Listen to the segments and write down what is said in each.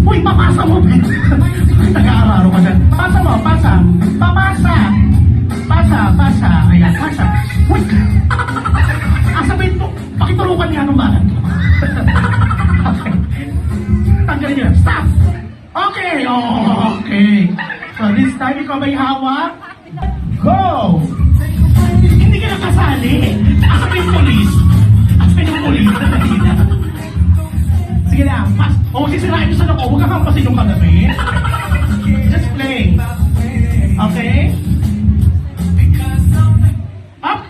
Uy, papasa mo, Ben. Nag-aararo ka dyan. Pasa mo, pasa. Papasa. Pasa. Ayan, pasa. Uy. Sabihin mo, pakitulungan niya ng balat. Okay. Tanggalin niyo. Stop. Okay. So this time, ikaw may hawak. Go. Hindi ka nakasali. Sabihin police. Sabihin ng police. Sige na. Sisirain ko sa loob. Huwag ka kampasin yung kagabi. Just play. Okay? Up.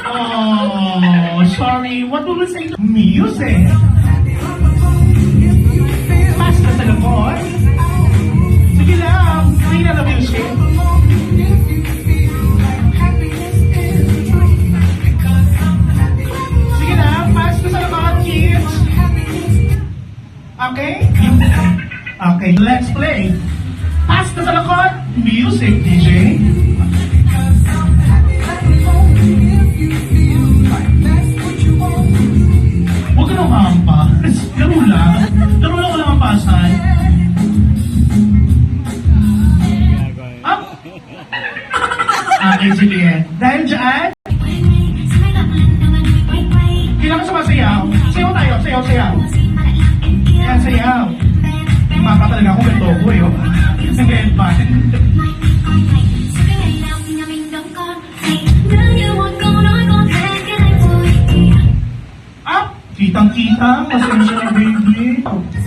Oh, sorry. What will we say to music? Pass na sa lakot. Sige lang. Play na the music. Sige lang. Pass na sa lakot, kids. Okay? Okay, let's play. Pass na sa lakot. Music, DJ. Huwag ka nang hampas. Laro lang. Laro lang walang hampasan. Up! Okay, Juliet. Dahil dyan, kailangan sumasayaw. Sayaw tayo, sayaw. Yan, sayaw. Mapa talaga ako ganito ko eh. Nag-headband. Up! Kitang-kita, pasensya na baby. Okay.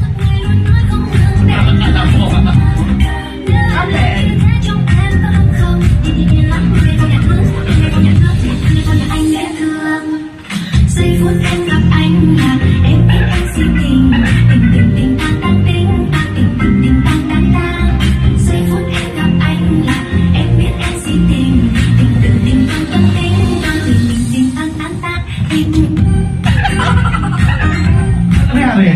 Giây phút em gặp anh là em biết anh si tình tình tình tình tang tang ting tình tình tình tang tang tang. Giây phút em gặp anh là em biết anh si tình tình tình tình tang tang ting tình tình tình tang tang tang tình. Ano nangyari?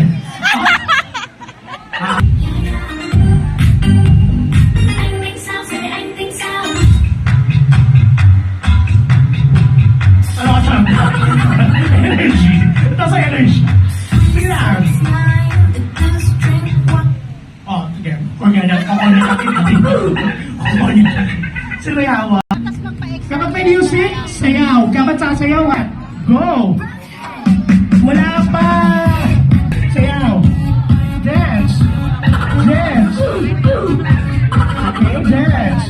Anh tính sao rồi anh tính sao? Ano ka siya? Energy. Nasa energy. Sige na. Oh, sige. Forget it. Ako na natin. Sino may hawa? Kapag may music, sayaw. Kapag sasayawan, go! Wala pa! Sayaw. Dance. Okay, dance.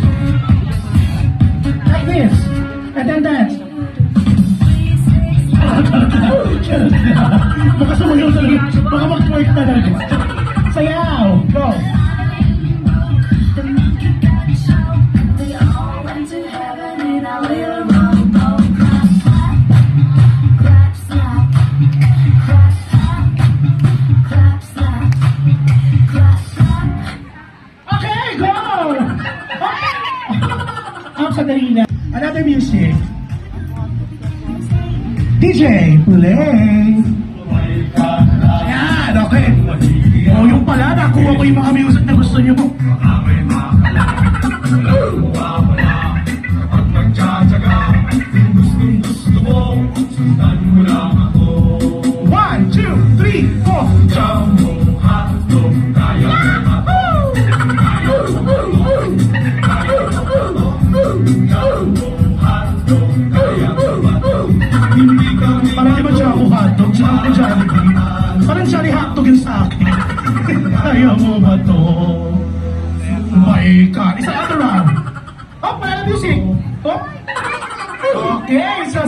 Like this. And then dance. Baka sumayaw talaga. Baka mag-twerk talaga. Sayaw. Go. Okay, go! Sandali na. Another music. DJ, play! Ayan, okay. O, yung pala, nakuha ko yung mga music na gusto nyo. One, two, three, four. Parang di ba siya ako hotdog? Siya ako Jollibee. Parang siya ni hotdog yun sa akin. Kaya mo ba to? Oh my God. Isang other round. Oh, para music. Oh. Okay, so